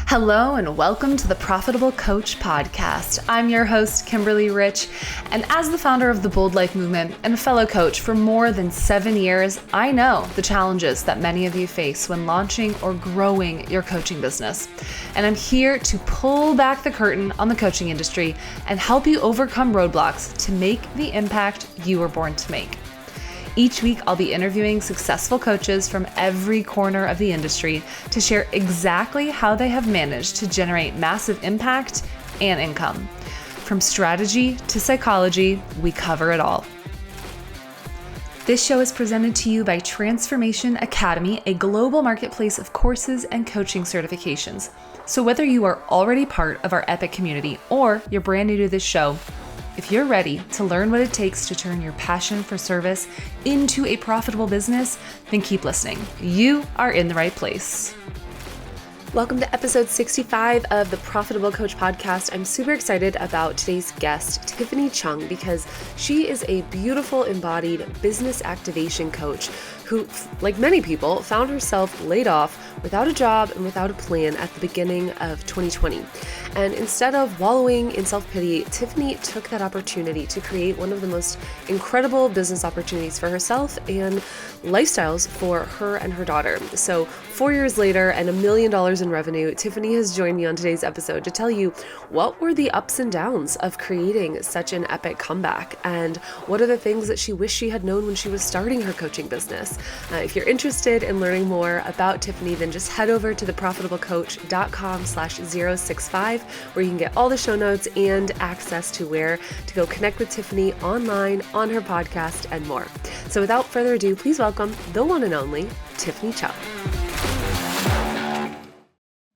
Hello and welcome to the Profitable Coach Podcast. I'm your host, Kimberly Rich, and as the founder of the Bold Life Movement and a fellow coach for more than 7 years, I know the challenges that many of you face when launching or growing your coaching business. And I'm here to pull back the curtain on the coaching industry and help you overcome roadblocks to make the impact you were born to make. Each week, I'll be interviewing successful coaches from every corner of the industry to share exactly how they have managed to generate massive impact and income. From strategy to psychology, we cover it all. This show is presented to you by Transformation Academy, a global marketplace of courses and coaching certifications. So whether you are already part of our epic community or you're brand new to this show, if you're ready to learn what it takes to turn your passion for service into a profitable business, then keep listening. You are in the right place. Welcome to episode 65 of the Profitable Coach Podcast. I'm super excited about today's guest, Tifany Cheung, because she is a beautiful embodied business activation coach who, like many people, found herself laid off without a job and without a plan at the beginning of 2020. And instead of wallowing in self-pity, Tifany took that opportunity to create one of the most incredible business opportunities for herself and lifestyles for her and her daughter. So 4 years later and $1 million in revenue, Tifany has joined me on today's episode to tell you what were the ups and downs of creating such an epic comeback and what are the things that she wished she had known when she was starting her coaching business. If you're interested in learning more about Tifany, then just head over to theprofitablecoach.com/065 where you can get all the show notes and access to where to go connect with Tifany online, on her podcast, and more. So without further ado, please welcome the one and only Tifany Cheung.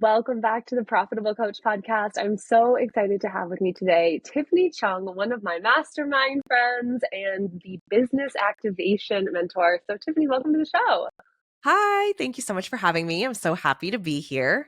Welcome back to the Profitable Coach Podcast. I'm so excited to have with me today Tifany Cheung, one of my mastermind friends and the business activation mentor. So Tifany, welcome to the show. Hi, thank you so much for having me. I'm so happy to be here.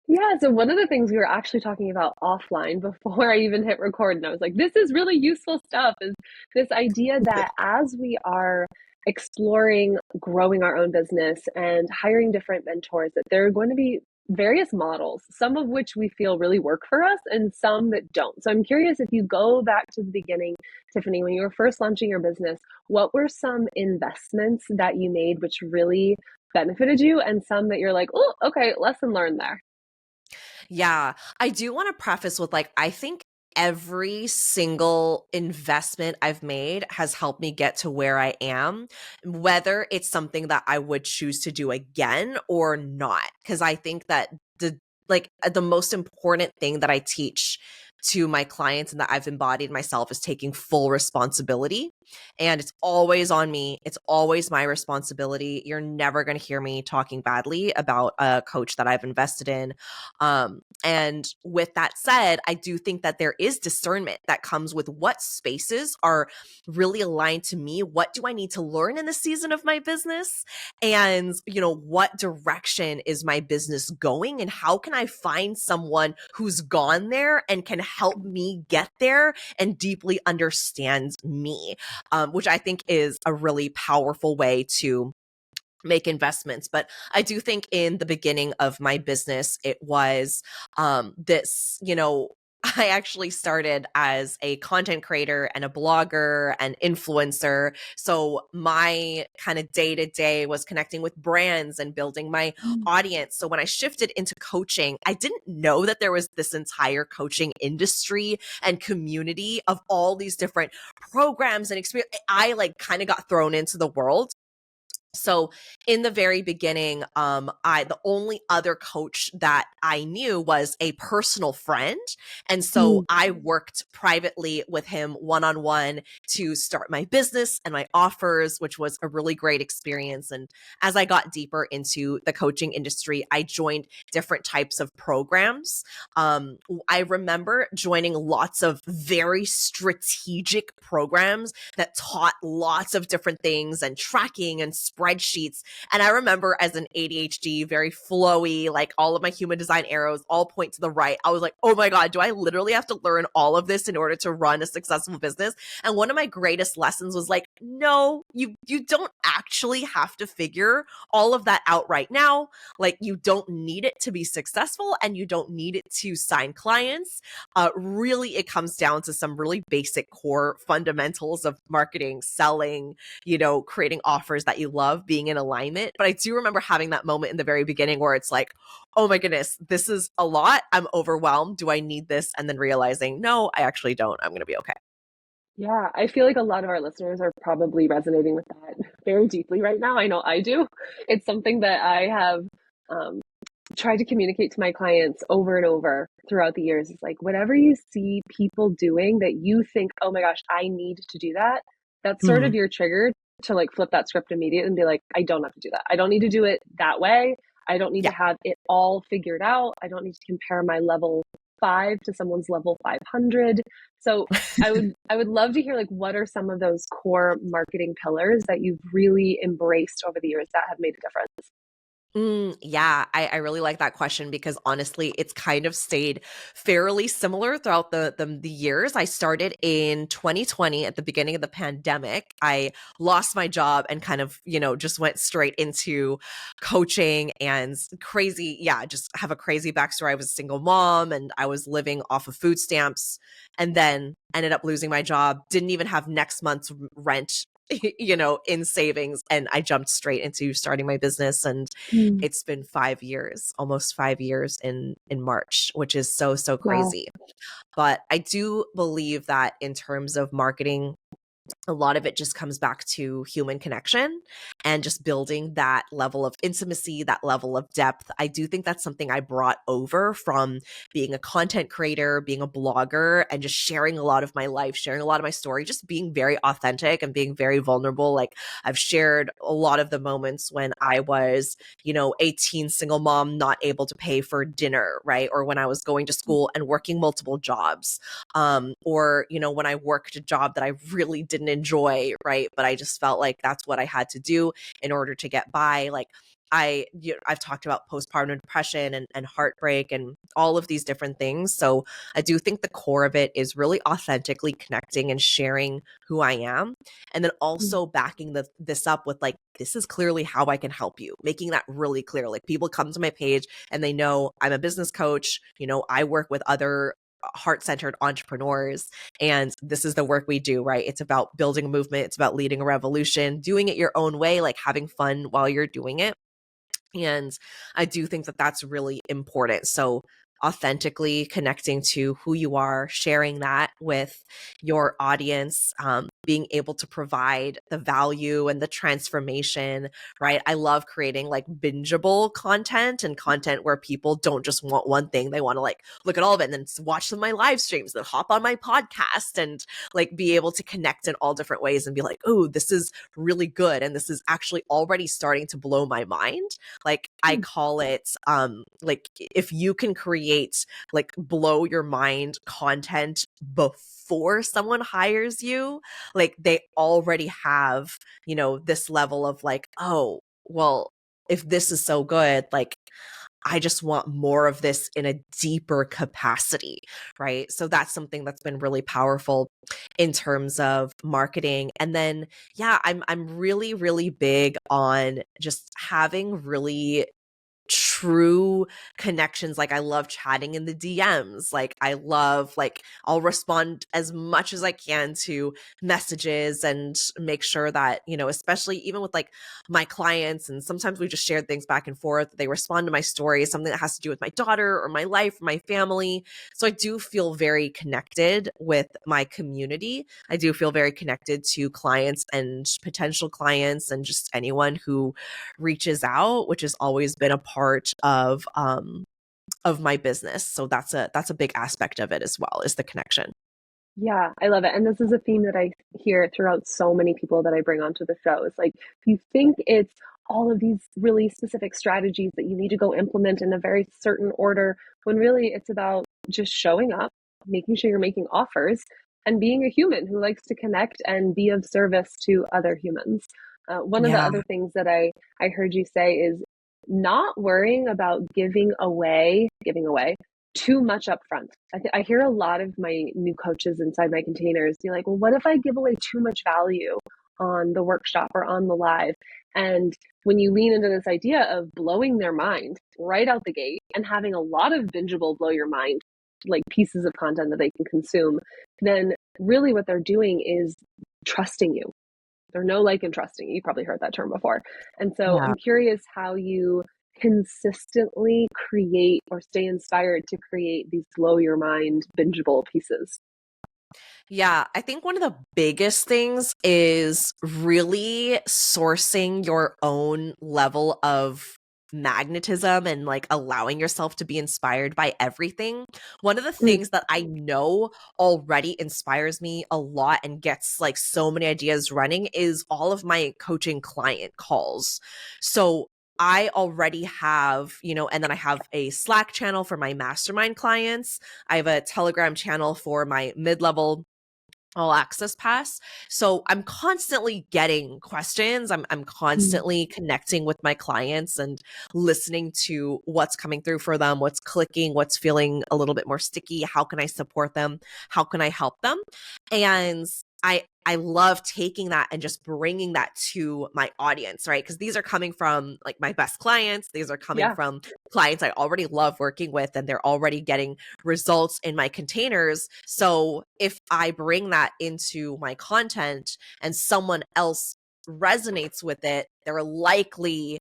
Yeah, so one of the things we were actually talking about offline before I even hit record, and I was like, this is really useful stuff, is this idea that as we are exploring growing our own business and hiring different mentors, that there are going to be various models, some of which we feel really work for us and some that don't. So I'm curious, if you go back to the beginning, Tifany, when you were first launching your business, what were some investments that you made which really benefited you and some that you're like, oh, okay, lesson learned there? Yeah, I do want to preface with I think every single investment I've made has helped me get to where I am, whether it's something that I would choose to do again or not. Because I think that the most important thing that I teach to my clients and that I've embodied myself is taking full responsibility. And it's always on me. It's always my responsibility. You're never going to hear me talking badly about a coach that I've invested in. And with that said, I do think that there is discernment that comes with what spaces are really aligned to me. What do I need to learn in the season of my business? And, what direction is my business going? And how can I find someone who's gone there and can help me get there and deeply understand me? Which I think is a really powerful way to make investments. But I do think in the beginning of my business, it was I actually started as a content creator and a blogger and influencer. So my kind of day to day was connecting with brands and building my audience. So when I shifted into coaching, I didn't know that there was this entire coaching industry and community of all these different programs and experience. I kind of got thrown into the world. So in the very beginning, the only other coach that I knew was a personal friend. And so I worked privately with him one-on-one to start my business and my offers, which was a really great experience. And as I got deeper into the coaching industry, I joined different types of programs. I remember joining lots of very strategic programs that taught lots of different things and tracking and spreadsheets. And I remember as an ADHD, very flowy, like all of my human design arrows all point to the right. I was like, oh my God, do I literally have to learn all of this in order to run a successful business? And one of my greatest lessons was like, no, you don't actually have to figure all of that out right now. Like, you don't need it to be successful, and you don't need it to sign clients. Really, it comes down to some really basic core fundamentals of marketing, selling, creating offers that you love, being in alignment. But I do remember having that moment in the very beginning where it's like, oh my goodness, this is a lot. I'm overwhelmed. Do I need this? And then realizing, no, I actually don't. I'm going to be okay. Yeah, I feel like a lot of our listeners are probably resonating with that very deeply right now. I know I do. It's something that I have tried to communicate to my clients over and over throughout the years. It's like, whatever you see people doing that you think, oh my gosh, I need to do that, that's sort of your trigger to like flip that script immediately and be like, I don't have to do that. I don't need to do it that way. I don't need to have it all figured out. I don't need to compare my level 5 to someone's level 500. So I would love to hear, like, what are some of those core marketing pillars that you've really embraced over the years that have made a difference? Yeah, I really like that question because honestly, it's kind of stayed fairly similar throughout the years. I started in 2020 at the beginning of the pandemic. I lost my job and kind of, just went straight into coaching and crazy. Yeah, just have a crazy backstory. I was a single mom and I was living off of food stamps, and then ended up losing my job. Didn't even have next month's rent in savings, and I jumped straight into starting my business. And it's been 5 years, almost 5 years in March, which is so Wow. crazy. But I do believe that in terms of marketing, a lot of it just comes back to human connection and just building that level of intimacy, that level of depth. I do think that's something I brought over from being a content creator, being a blogger, and just sharing a lot of my life, sharing a lot of my story, just being very authentic and being very vulnerable. Like, I've shared a lot of the moments when I was, a teen single mom, not able to pay for dinner, right? Or when I was going to school and working multiple jobs. Or, when I worked a job that I really didn't enjoy, right? But I just felt like that's what I had to do in order to get by. Like, I've talked about postpartum depression and heartbreak and all of these different things. So I do think the core of it is really authentically connecting and sharing who I am. And then also backing this up with like, this is clearly how I can help you, making that really clear. Like, people come to my page and they know I'm a business coach. I work with other heart-centered entrepreneurs, and this is the work we do, right? It's about building a movement. It's about leading a revolution, doing it your own way, like having fun while you're doing it. And I do think that that's really important. So authentically connecting to who you are, sharing that with your audience, being able to provide the value and the transformation, right? I love creating like bingeable content and content where people don't just want one thing. They want to like look at all of it and then watch some of my live streams, then hop on my podcast and like be able to connect in all different ways and be like, oh, this is really good. And this is actually already starting to blow my mind. Like, I call it, like, if you can create like blow your mind content before someone hires you, like they already have, this level of like, oh, well, if this is so good, like, I just want more of this in a deeper capacity, right? So that's something that's been really powerful in terms of marketing. And then, yeah, I'm really, really big on just having really true connections. Like, I love chatting in the DMs. Like, I love, like, I'll respond as much as I can to messages and make sure that, especially even with like my clients, and sometimes we just share things back and forth. They respond to my stories, something that has to do with my daughter or my life or my family. So I do feel very connected with my community. I do feel very connected to clients and potential clients and just anyone who reaches out, which has always been a part of my business. So that's a big aspect of it as well, is the connection. Yeah, I love it. And this is a theme that I hear throughout so many people that I bring onto the show. It's like, you think it's all of these really specific strategies that you need to go implement in a very certain order, when really it's about just showing up, making sure you're making offers, and being a human who likes to connect and be of service to other humans. One of the Yeah. other things that I heard you say is not worrying about giving away too much up front. I hear a lot of my new coaches inside my containers be like, well, what if I give away too much value on the workshop or on the live? And when you lean into this idea of blowing their mind right out the gate and having a lot of bingeable blow your mind, like pieces of content that they can consume, then really what they're doing is trusting you. They're know, like, and trusting. You probably heard that term before. And so Yeah. I'm curious how you consistently create or stay inspired to create these blow your mind bingeable pieces. Yeah, I think one of the biggest things is really sourcing your own level of magnetism and like allowing yourself to be inspired by everything. One of the Mm, things that I know already inspires me a lot and gets like so many ideas running is all of my coaching client calls. So I already have, and then I have a Slack channel for my mastermind clients. I have a Telegram channel for my mid-level all access pass. So I'm constantly getting questions. I'm mm. constantly connecting with my clients and listening to what's coming through for them, what's clicking, what's feeling a little bit more sticky, how can I support them? How can I help them? And I love taking that and just bringing that to my audience, right? Because these are coming from like my best clients. These are coming Yeah, from clients I already love working with, and they're already getting results in my containers. So if I bring that into my content and someone else resonates with it, they're likely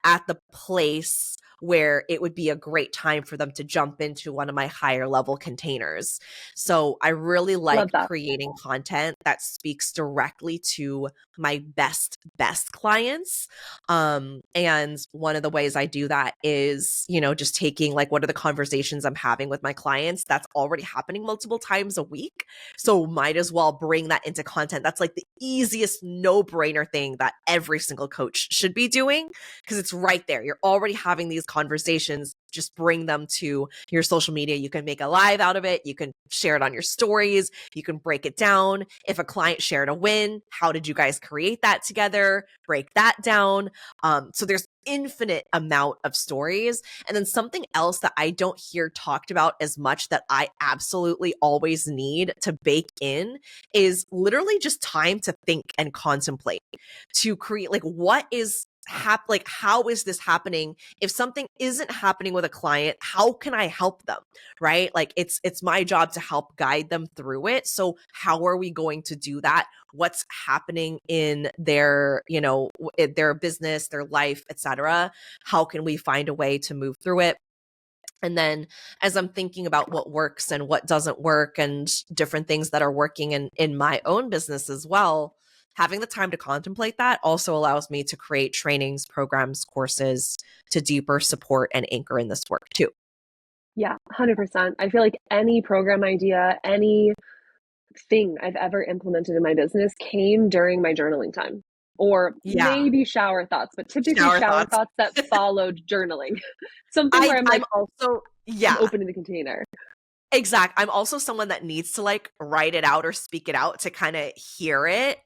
at the place where it would be a great time for them to jump into one of my higher level containers. So I really love like that. creating content that speaks directly to my best clients. And one of the ways I do that is, just taking like what are the conversations I'm having with my clients that's already happening multiple times a week. So might as well bring that into content. That's like the easiest no-brainer thing that every single coach should be doing because it's right there. You're already having these conversations. Just bring them to your social media. You can make a live out of it. You can share it on your stories. You can break it down. If a client shared a win, how did you guys create that together? Break that down. So there's infinite amount of stories. And then something else that I don't hear talked about as much that I absolutely always need to bake in is literally just time to think and contemplate, to create like what is like how is this happening? If something isn't happening with a client, how can I help them? Right? Like it's my job to help guide them through it. So how are we going to do that? What's happening in their, in their business, their life, etc.? How can we find a way to move through it? And then as I'm thinking about what works and what doesn't work and different things that are working in my own business as well, having the time to contemplate that also allows me to create trainings, programs, courses to deeper support and anchor in this work too. Yeah, 100%. I feel like any program idea, any thing I've ever implemented in my business came during my journaling time. Or Yeah. maybe shower thoughts, but typically Shower shower thoughts. thoughts that followed journaling. Something where I'm like, I'm also, I'm yeah, opening the container. exact. I'm also someone that needs to like write it out or speak it out to kind of hear it.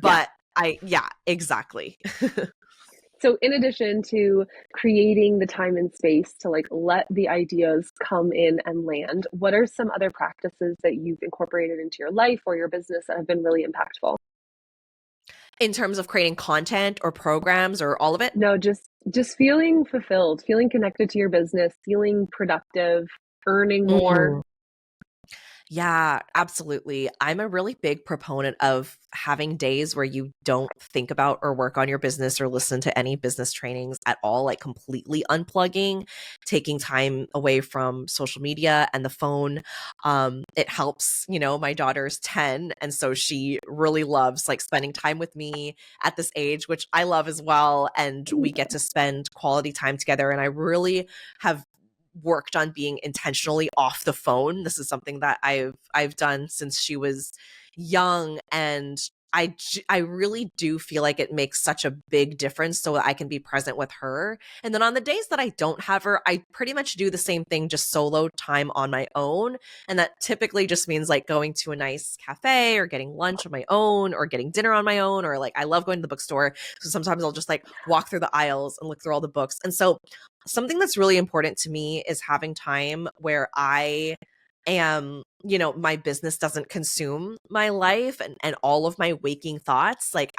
Yeah. But yeah, exactly. So in addition to creating the time and space to like let the ideas come in and land, what are some other practices that you've incorporated into your life or your business that have been really impactful? In terms of creating content or programs or all of it? No, just feeling fulfilled, feeling connected to your business, feeling productive, earning more. Mm. Yeah, absolutely. I'm a really big proponent of having days where you don't think about or work on your business or listen to any business trainings at all, like completely unplugging, taking time away from social media and the phone. It helps, my daughter's 10, and so she really loves like spending time with me at this age, which I love as well. And we get to spend quality time together. And I really have worked on being intentionally off the phone. This is something that I've done since she was young, and I really do feel like it makes such a big difference so that I can be present with her. And then on the days that I don't have her, I pretty much do the same thing, just solo time on my own. And that typically just means like going to a nice cafe or getting lunch on my own or getting dinner on my own, or like I love going to the bookstore. So sometimes I'll just like walk through the aisles and look through all the books. And so something that's really important to me is having time where I am, my business doesn't consume my life and all of my waking thoughts. Like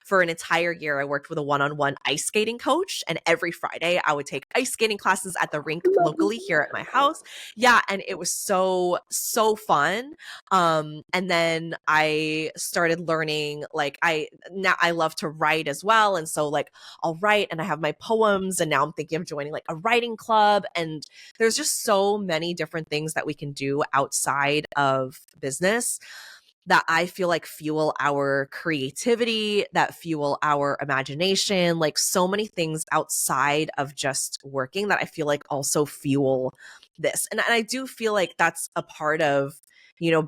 for an entire year, I worked with a one-on-one ice skating coach, and every Friday I would take ice skating classes at the rink locally here at my house. Yeah. And it was so, so fun. And then I started learning, like now I love to write as well. And so like I'll write and I have my poems, and now I'm thinking of joining like a writing club. And there's just so many different things that we can do outside of business that I feel like fuel our creativity, that fuel our imagination, like so many things outside of just working that I feel like also fuel this. And I do feel like that's a part of,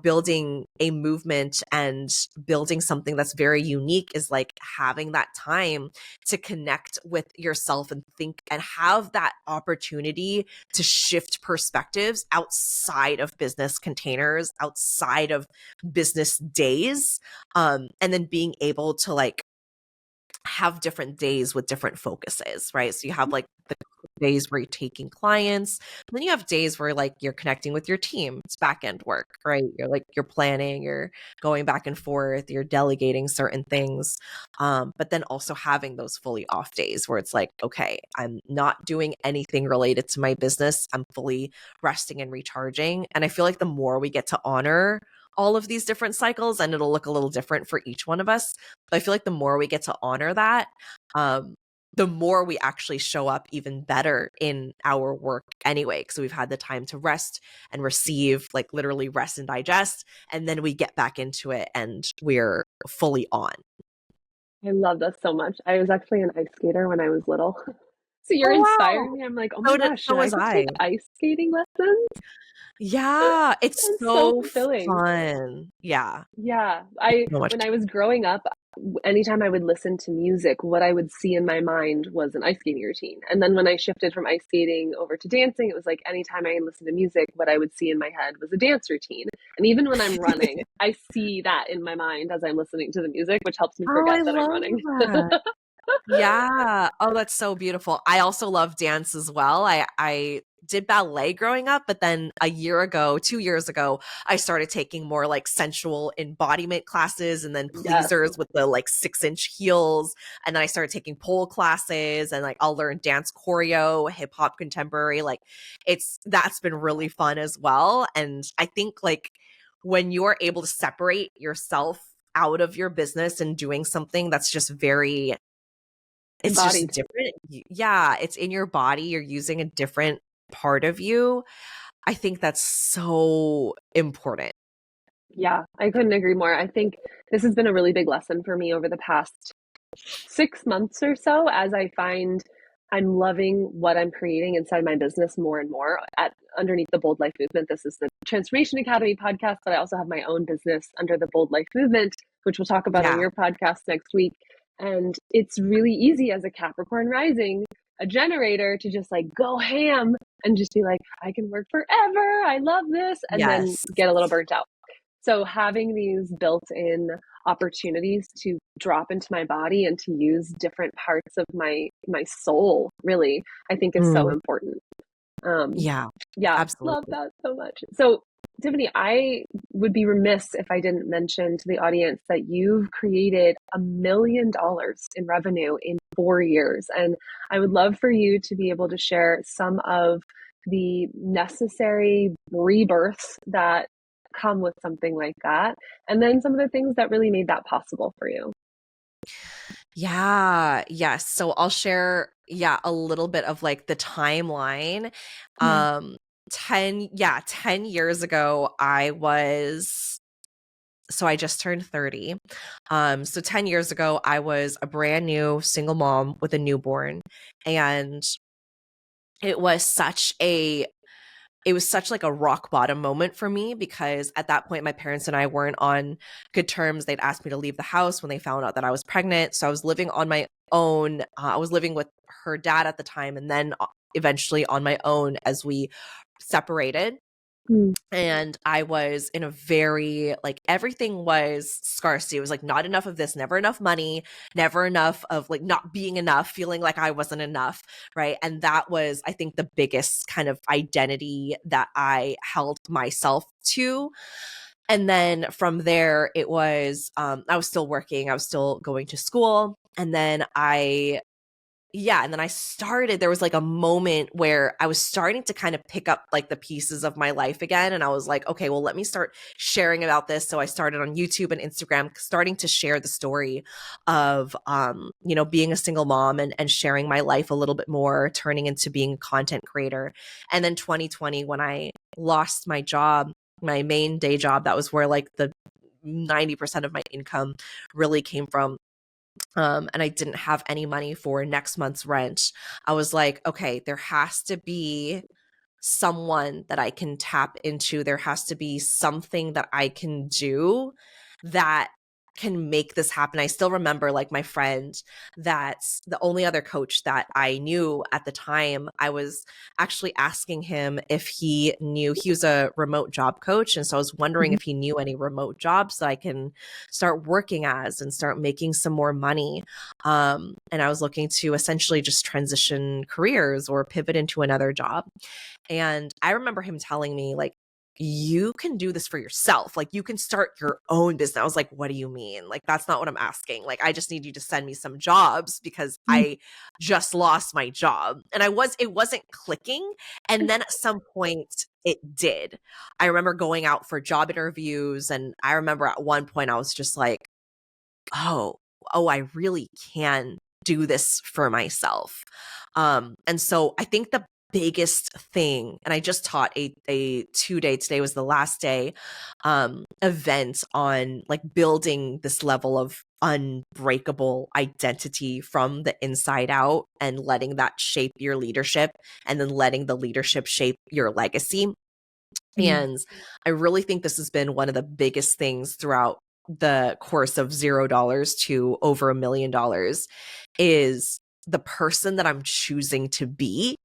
building a movement and building something that's very unique, is like having that time to connect with yourself and think and have that opportunity to shift perspectives outside of business containers, outside of business days, and then being able to like have different days with different focuses, right? So you have like the days where you're taking clients, and then you have days where like you're connecting with your team. It's back end work, right? You're planning, you're going back and forth, you're delegating certain things. But then also having those fully off days where it's like, okay, I'm not doing anything related to my business. I'm fully resting and recharging. And I feel like the more we get to honor all of these different cycles, and it'll look a little different for each one of us, but I feel like the more we get to honor that, the more we actually show up even better in our work anyway, because we've had the time to rest and receive, like literally rest and digest, and then we get back into it and we're fully on. I love this so much. I was actually an ice skater when I was little. So you're Oh, wow. inspiring me. I'm like, oh my gosh, So should I was go I. take ice skating lessons? Yeah, it's It's so so fulfilling. fun. Yeah. Yeah, So much. when I was growing up, anytime I would listen to music, what I would see in my mind was an ice skating routine. And then when I shifted from ice skating over to dancing, it was like anytime I listened to music, what I would see in my head was a dance routine. And even when I'm running, I see that in my mind as I'm listening to the music, which helps me Oh, forget I that I'm love running. that. Yeah. Oh, that's so beautiful. I also love dance as well. I did ballet growing up, but then 2 years ago, I started taking more like sensual embodiment classes, and then Yes. pleasers with the like 6-inch heels. And then I started taking pole classes, and like I'll learn dance choreo, hip hop contemporary. Like that's been really fun as well. And I think like when you're able to separate yourself out of your business and doing something that's just very, it's just Embodied. different. Yeah, it's in your body. You're using a different part of you. I think that's so important. Yeah, I couldn't agree more. I think this has been a really big lesson for me over the past 6 months or so, as I find I'm loving what I'm creating inside my business more and more. Underneath the Bold Life Movement, this is the Transformation Academy podcast, but I also have my own business under the Bold Life Movement, which we'll talk about on Yeah. your podcast next week. And it's really easy as a Capricorn rising, a generator, to just like go ham and just be like, I can work forever. I love this. And then Yes. get a little burnt out. So having these built-in opportunities to drop into my body and to use different parts of my soul, really, I think is so important. Yeah, Yeah, love absolutely. that so much. So, Tiffany, I would be remiss if I didn't mention to the audience that you've created $1 million in revenue in 4 years. And I would love for you to be able to share some of the necessary rebirths that come with something like that, and then some of the things that really made that possible for you. Yeah, yes. So I'll share, a little bit of like the timeline. Yeah. 10 years ago, I just turned 30. So 10 years ago, I was a brand new single mom with a newborn. And it was such a it was such like a rock bottom moment for me, because at that point, my parents and I weren't on good terms. They'd asked me to leave the house when they found out that I was pregnant. So I was living on my own. I was living with her dad at the time, and then eventually on my own as we separated. Mm. And I was in a very, like, everything was scarcity. It was like not enough of this, never enough money, never enough of like not being enough, feeling like I wasn't enough. Right. And that was, I think, the biggest kind of identity that I held myself to. And then from there, it was, I was still working, I was still going to school. And then there was like a moment where I was starting to kind of pick up like the pieces of my life again. And I was like, okay, well, let me start sharing about this. So I started on YouTube and Instagram, starting to share the story of, being a single mom and sharing my life a little bit more, turning into being a content creator. And then 2020, when I lost my job, my main day job, that was where like the 90% of my income really came from. And I didn't have any money for next month's rent. I was like, okay, there has to be someone that I can tap into. There has to be something that I can do that can make this happen. I still remember like my friend, that's the only other coach that I knew at the time. I was actually asking him if he knew, he was a remote job coach. And so I was wondering if he knew any remote jobs that I can start working as and start making some more money. And I was looking to essentially just transition careers or pivot into another job. And I remember him telling me, like, you can do this for yourself. Like, you can start your own business. I was like, what do you mean? Like, that's not what I'm asking. Like, I just need you to send me some jobs because I just lost my job. And it wasn't clicking. And then at some point it did. I remember going out for job interviews. And I remember at one point I was just like, oh, I really can do this for myself. And so I think the biggest thing, and I just taught a 2-day, today was the last day, event on like building this level of unbreakable identity from the inside out and letting that shape your leadership, and then letting the leadership shape your legacy. And I really think this has been one of the biggest things throughout the course of $0 to over $1 million, is the person that I'm choosing to be.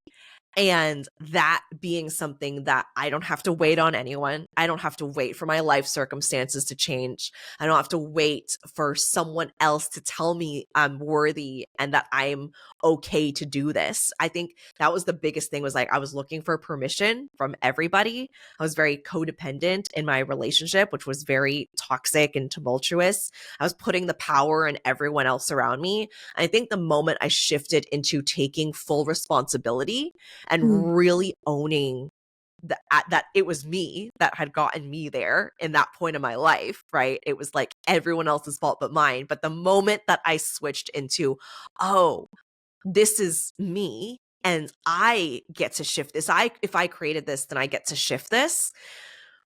And that being something that I don't have to wait on anyone. I don't have to wait for my life circumstances to change. I don't have to wait for someone else to tell me I'm worthy and that I'm okay to do this. I think that was the biggest thing, was like, I was looking for permission from everybody. I was very codependent in my relationship, which was very toxic and tumultuous. I was putting the power in everyone else around me. I think the moment I shifted into taking full responsibility and really owning that it was me that had gotten me there in that point of my life, right? It was like everyone else's fault but mine. But the moment that I switched into, oh, this is me and I get to shift this. If I created this, then I get to shift this,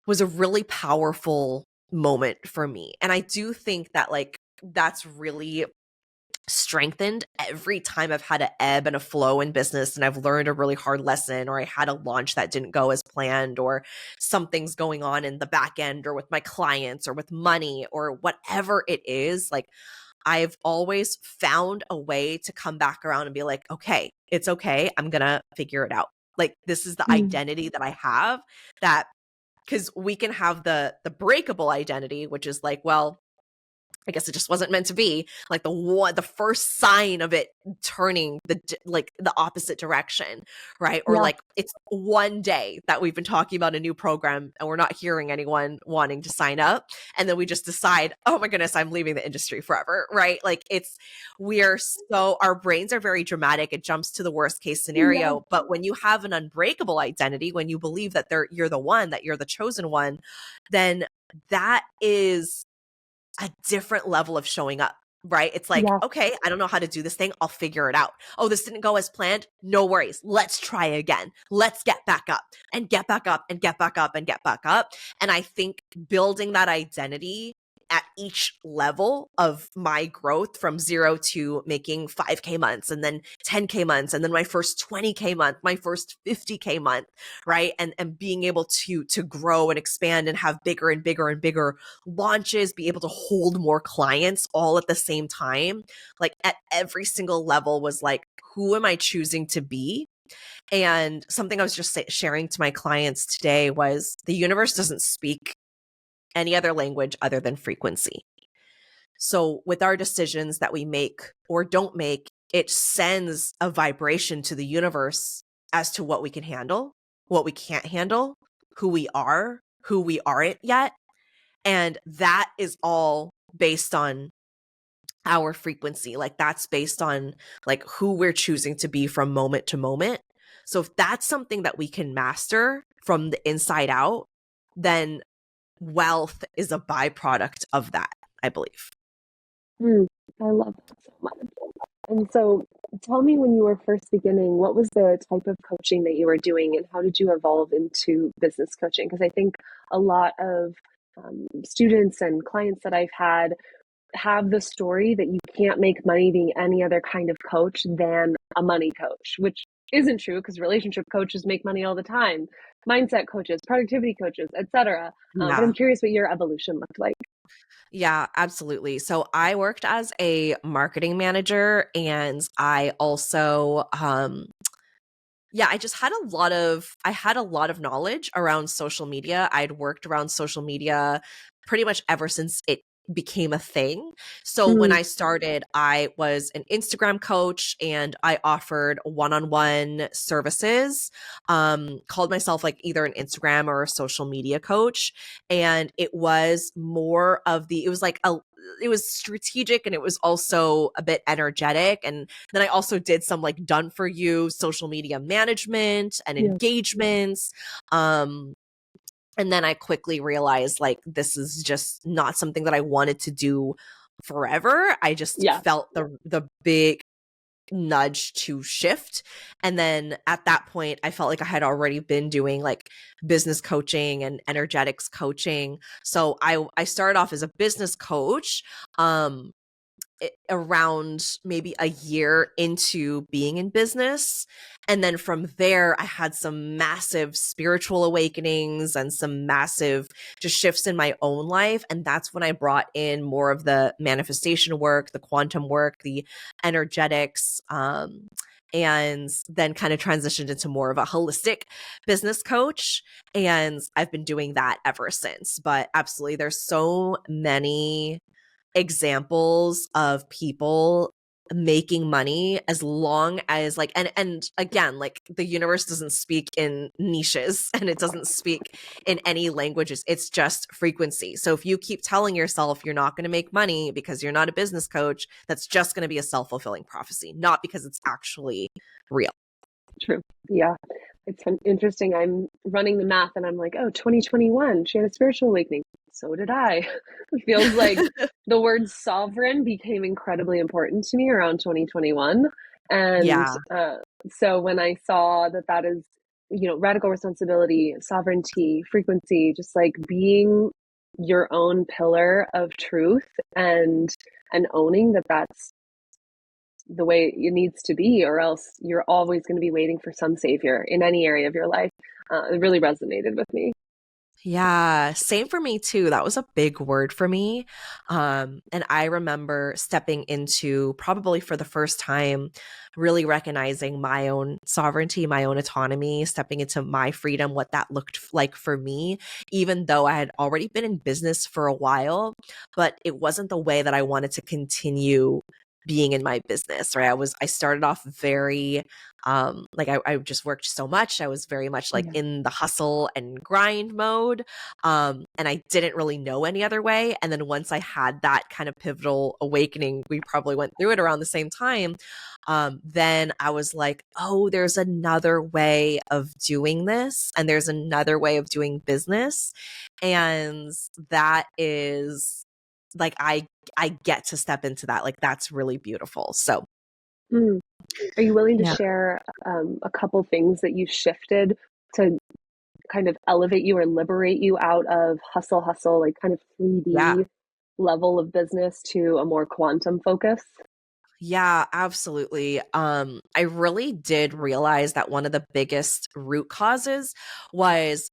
was a really powerful moment for me. And I do think that like that's really strengthened every time I've had an ebb and a flow in business, and I've learned a really hard lesson, or I had a launch that didn't go as planned, or something's going on in the back end, or with my clients, or with money, or whatever it is. Like, I've always found a way to come back around and be like, okay, it's okay. I'm going to figure it out. Like, this is the identity that I have, that, because we can have the breakable identity, which is like, well, I guess it just wasn't meant to be, like the first sign of it turning the opposite direction, right? Or like, it's one day that we've been talking about a new program and we're not hearing anyone wanting to sign up. And then we just decide, oh my goodness, I'm leaving the industry forever, right? Like, our brains are very dramatic. It jumps to the worst case scenario. But when you have an unbreakable identity, when you believe that you're the one, that you're the chosen one, then that is a different level of showing up, right? It's like, okay, I don't know how to do this thing. I'll figure it out. Oh, this didn't go as planned. No worries. Let's try again. Let's get back up and get back up and get back up and get back up. And I think building that identity at each level of my growth from 0 to making 5K months and then 10K months and then my first 20K month, my first 50K month, right? And being able to grow and expand and have bigger and bigger and bigger launches, be able to hold more clients all at the same time. Like at every single level was like, who am I choosing to be? And something I was just sharing to my clients today was the universe doesn't speak any other language other than frequency. So with our decisions that we make or don't make, it sends a vibration to the universe as to what we can handle, what we can't handle, who we are, who we aren't yet. And that is all based on our frequency. Like that's based on like who we're choosing to be from moment to moment. So if that's something that we can master from the inside out, then wealth is a byproduct of that, I believe. I love that so much. And so tell me, when you were first beginning, what was the type of coaching that you were doing and how did you evolve into business coaching? Because I think a lot of students and clients that I've had have the story that you can't make money being any other kind of coach than a money coach, which isn't true because relationship coaches make money all the time, mindset coaches, productivity coaches, etc. But I'm Yeah. curious what your evolution looked like. Yeah, absolutely. So I worked as a marketing manager and I also I just had a lot of knowledge around social media. I'd worked around social media pretty much ever since it became a thing. So when Mm, I started, I was an Instagram coach and I offered one-on-one services. Called myself like either an Instagram or a social media coach. And it was more of it was like it was strategic and it was also a bit energetic. And then I also did some like done for you social media management and yeah, engagements. And then I quickly realized like this is just not something that I wanted to do forever. I just yeah, felt the big nudge to shift. And then at that point, I felt like I had already been doing like business coaching and energetics coaching. So I started off as a business coach. Around maybe a year into being in business. And then from there, I had some massive spiritual awakenings and some massive just shifts in my own life. And that's when I brought in more of the manifestation work, the quantum work, the energetics, and then kind of transitioned into more of a holistic business coach. And I've been doing that ever since. But absolutely, there's so many examples of people making money as long as like and again like the universe doesn't speak in niches and it doesn't speak in any languages, it's just frequency. So if you keep telling yourself you're not going to make money because you're not a business coach, that's just going to be a self-fulfilling prophecy, not because it's actually real. true. Yeah. It's interesting. I'm running the math and I'm like, oh, 2021, she had a spiritual awakening. So did I. It feels like the word sovereign became incredibly important to me around 2021. And Yeah. so when I saw that that is, radical responsibility, sovereignty, frequency, just like being your own pillar of truth and owning that that's the way it needs to be, or else you're always going to be waiting for some savior in any area of your life. It really resonated with me. Yeah, same for me too. That was a big word for me. And I remember stepping into probably for the first time, really recognizing my own sovereignty, my own autonomy, stepping into my freedom, what that looked like for me, even though I had already been in business for a while, but it wasn't the way that I wanted to continue being in my business, right? I started off very like I just worked so much. I was very much like Yeah. in the hustle and grind mode. And I didn't really know any other way. And then once I had that kind of pivotal awakening, we probably went through it around the same time. Then I was like, oh, there's another way of doing this, and there's another way of doing business. And that is like I get to step into that. Like that's really beautiful. So Mm. Are you willing to yeah. share a couple things that you shifted to kind of elevate you or liberate you out of hustle, like kind of Yeah. 3D level of business to a more quantum focus? Yeah, absolutely. I really did realize that one of the biggest root causes was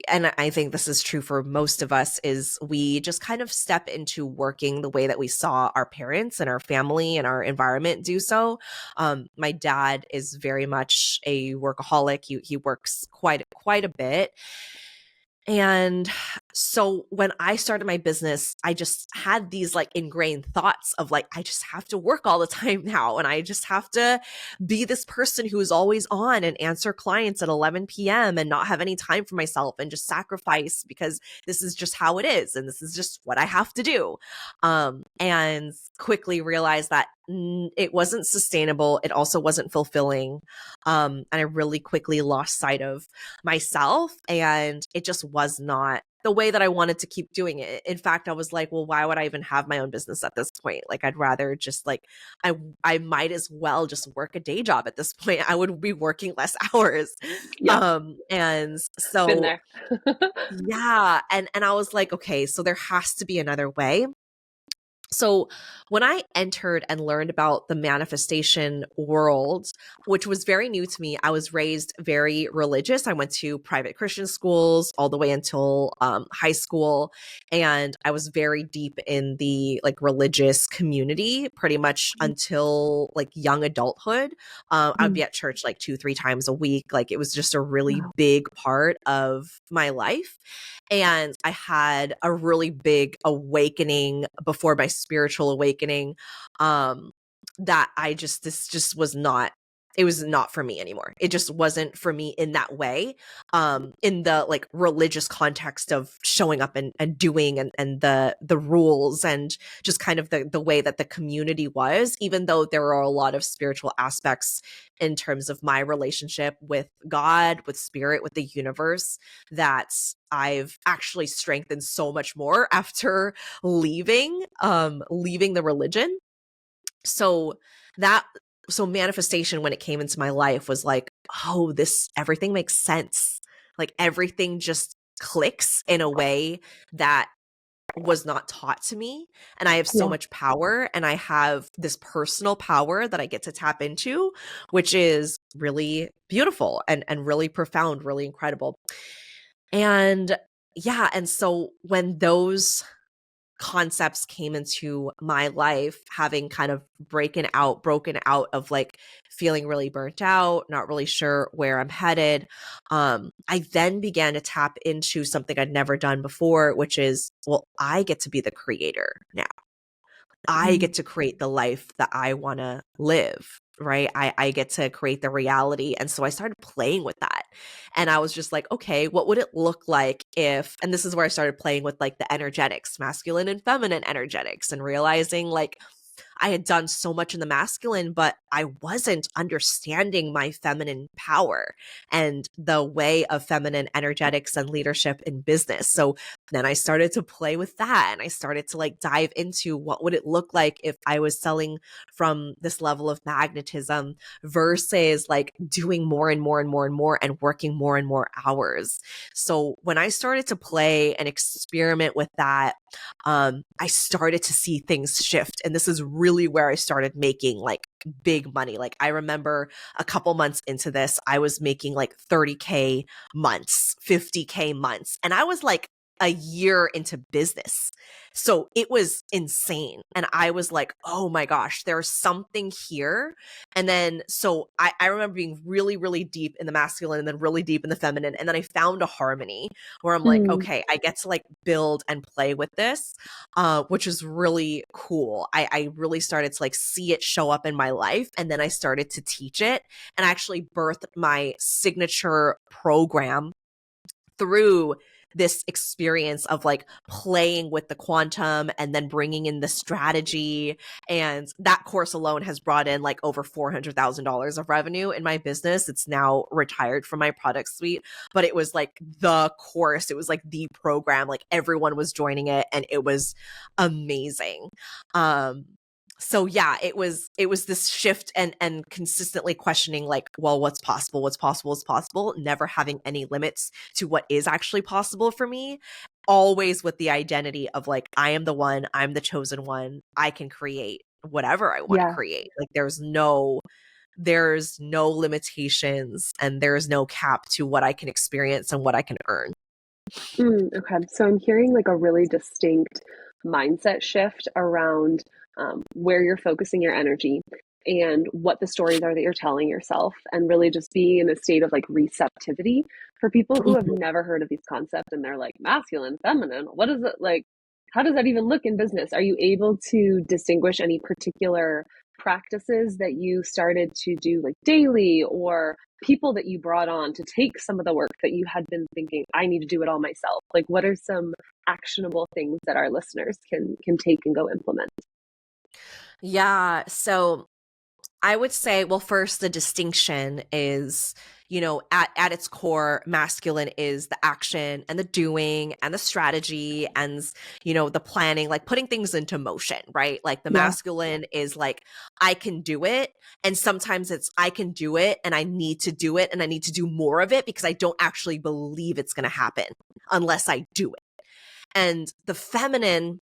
and I think this is true for most of us, is we just kind of step into working the way that we saw our parents and our family and our environment do so. My dad is very much a workaholic. He works quite a bit. And so when I started my business, I just had these like ingrained thoughts of like, I just have to work all the time now. And I just have to be this person who is always on and answer clients at 11 p.m. and not have any time for myself and just sacrifice because this is just how it is. And this is just what I have to do. And quickly realized that it wasn't sustainable. It also wasn't fulfilling. And I really quickly lost sight of myself, and it just was not the way that I wanted to keep doing it. In fact, I was like, well, why would I even have my own business at this point? Like, I'd rather just like, I might as well just work a day job at this point. I would be working less hours. Yeah, And been so, there. yeah. And I was like, okay, so there has to be another way. So when I entered and learned about the manifestation world, which was very new to me, I was raised very religious. I went to private Christian schools all the way until high school, and I was very deep in the like religious community pretty much until like young adulthood. I'd be at church like 2-3 times a week. Like it was just a really Wow. big part of my life. And I had a really big awakening before my spiritual awakening, that this just was not, it was not for me anymore. It just wasn't for me in that way, in the like religious context of showing up and doing and the rules and just kind of the way that the community was, even though there are a lot of spiritual aspects in terms of my relationship with God, with spirit, with the universe, that I've actually strengthened so much more after leaving the religion. So that so manifestation, when it came into my life, was like, oh, this everything makes sense. Like everything just clicks in a way that was not taught to me. And I have so Yeah. much power, and I have this personal power that I get to tap into, which is really beautiful and really profound, really incredible. And yeah, and so when those concepts came into my life, having kind of broken out of like feeling really burnt out, not really sure where I'm headed, I then began to tap into something I'd never done before, which is, well, I get to be the creator now. I get to create the life that I want to live, right? I get to create the reality. And so I started playing with that. And I was just like, okay, what would it look like if, and this is where I started playing with like the energetics, masculine and feminine energetics, and realizing like, I had done so much in the masculine, but I wasn't understanding my feminine power and the way of feminine energetics and leadership in business. So then I started to play with that, and I started to like dive into what would it look like if I was selling from this level of magnetism versus like doing more and more and more and more and working more and more hours. So when I started to play and experiment with that, I started to see things shift. And this is really where I started making like big money. Like I remember a couple months into this, I was making like 30K months, 50K months. And I was like a year into business. So it was insane. And I was like, oh my gosh, there's something here. And then, so I remember being really, really deep in the masculine and then really deep in the feminine. And then I found a harmony where I'm like, Mm. okay, I get to like build and play with this, which is really cool. I really started to like see it show up in my life. And then I started to teach it and actually birthed my signature program through this experience of like playing with the quantum and then bringing in the strategy. And that course alone has brought in like over $400,000 of revenue in my business. It's now retired from my product suite, but it was like the course. It was like the program, like everyone was joining it and it was amazing. So yeah, it was this shift and consistently questioning like, well, what's possible, what's possible, never having any limits to what is actually possible for me, always with the identity of like, I am the one, I'm the chosen one, I can create whatever I want to Yeah. create. Like there's no limitations and there's no cap to what I can experience and what I can earn. Okay. So I'm hearing like a really distinct mindset shift around where you're focusing your energy and what the stories are that you're telling yourself, and really just being in a state of like receptivity for people who have Mhm. never heard of these concepts and they're like, masculine, feminine, what is it like? How does that even look in business? Are you able to distinguish any particular practices that you started to do like daily, or people that you brought on to take some of the work that you had been thinking, I need to do it all myself? Like, what are some actionable things that our listeners can take and go implement? Yeah. So I would say, well, first, the distinction is, at its core, masculine is the action and the doing and the strategy and, the planning, like putting things into motion, right? Like the Yeah. masculine is like, I can do it. And sometimes it's, I can do it and I need to do it and I need to do more of it because I don't actually believe it's going to happen unless I do it. And the feminine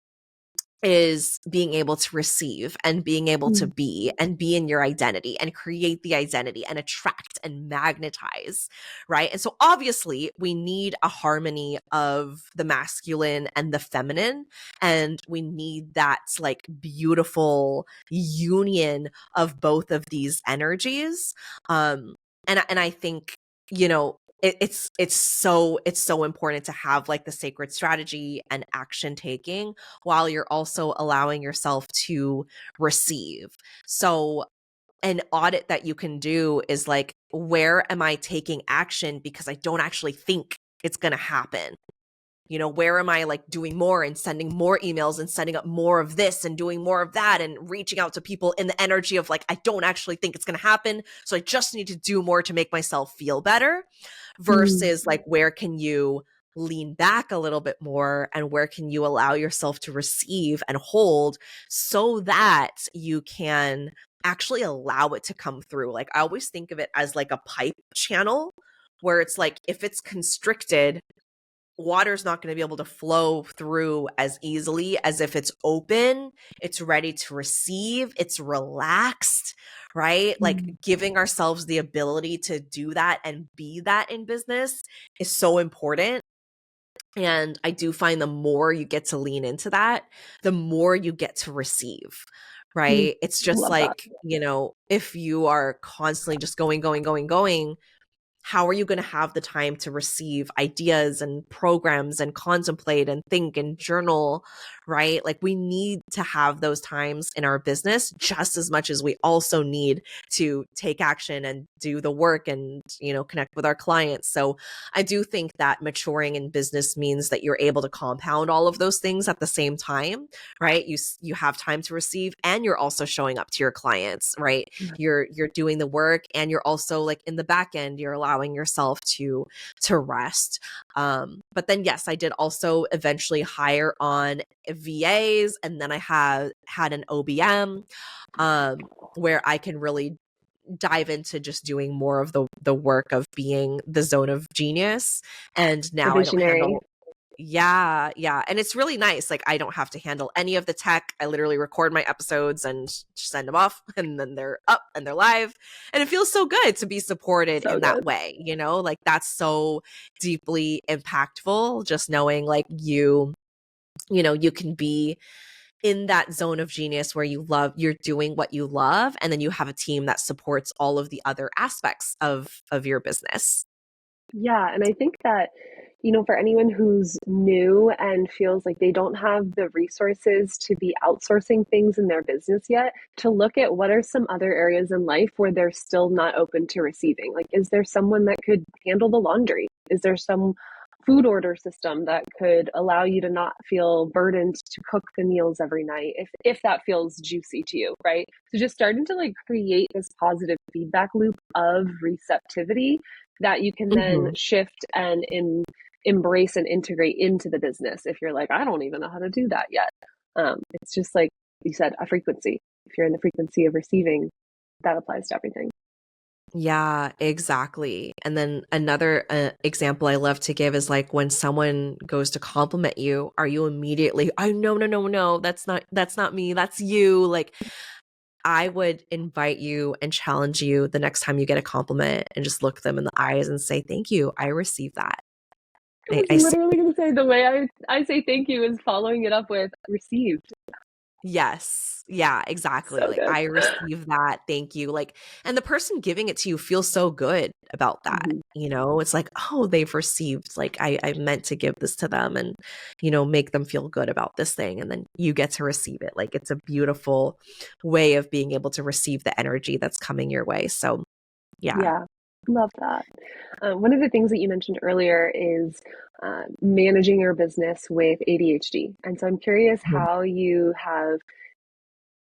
is being able to receive and being able to Mm. be and be in your identity and create the identity and attract and magnetize, right? And so obviously we need a harmony of the masculine and the feminine, and we need that like beautiful union of both of these energies. And I think, it's so important to have like the sacred strategy and action taking while you're also allowing yourself to receive. So an audit that you can do is like, where am I taking action because I don't actually think it's going to happen? Where am I like doing more and sending more emails and setting up more of this and doing more of that and reaching out to people in the energy of like, I don't actually think it's going to happen. So I just need to do more to make myself feel better, Mm. versus like, where can you lean back a little bit more and where can you allow yourself to receive and hold so that you can actually allow it to come through. Like I always think of it as like a pipe channel where it's like, if it's constricted, water's not going to be able to flow through as easily as if it's open, it's ready to receive, it's relaxed, right? Like Mm. giving ourselves the ability to do that and be that in business is so important. And I do find the more you get to lean into that, the more you get to receive, Mm. right? It's I just love that. like, if you are constantly just going, how are you going to have the time to receive ideas and programs and contemplate and think and journal, right? Like we need to have those times in our business just as much as we also need to take action and do the work and, connect with our clients. So I do think that maturing in business means that you're able to compound all of those things at the same time, right? You have time to receive and you're also showing up to your clients, right? Yeah. You're doing the work and you're also like in the back end, you're allowing yourself to rest. But then yes, I did also eventually hire on VAs, and then I had an OBM, where I can really dive into just doing more of the work of being the zone of genius. And The now I don't visionary. handle. Yeah, yeah. And it's really nice. Like I don't have to handle any of the tech. I literally record my episodes and send them off and then they're up and they're live. And it feels so good to be supported So in that good. way, Like that's so deeply impactful, just knowing like you can be in that zone of genius where you're doing what you love, and then you have a team that supports all of the other aspects of your business. Yeah, and I think that, for anyone who's new and feels like they don't have the resources to be outsourcing things in their business yet, to look at what are some other areas in life where they're still not open to receiving. Like, is there someone that could handle the laundry? Is there some food order system that could allow you to not feel burdened to cook the meals every night if that feels juicy to you, right? So just starting to like create this positive feedback loop of receptivity that you can then Mhm. shift and embrace and integrate into the business if you're like, I don't even know how to do that yet. It's just like you said, a frequency. if you're in the frequency of receiving, that applies to everything. Yeah, exactly. And then another example I love to give is like when someone goes to compliment you, are you immediately, oh, no, no, no, no, that's not me, that's you. Like, I would invite you and challenge you the next time you get a compliment and just look them in the eyes and say, thank you, I received that. I was I see. literally going to say the way I say thank you is following it up with received. Yes. Yeah, exactly. So Like, good. I received that. Thank you. Like, and the person giving it to you feels so good about that. Mhm. It's like, oh, they've received, like, I meant to give this to them and, make them feel good about this thing. And then you get to receive it. Like, it's a beautiful way of being able to receive the energy that's coming your way. So, yeah. Yeah, love that. One of the things that you mentioned earlier is managing your business with ADHD. And so I'm curious Mhm. how you have,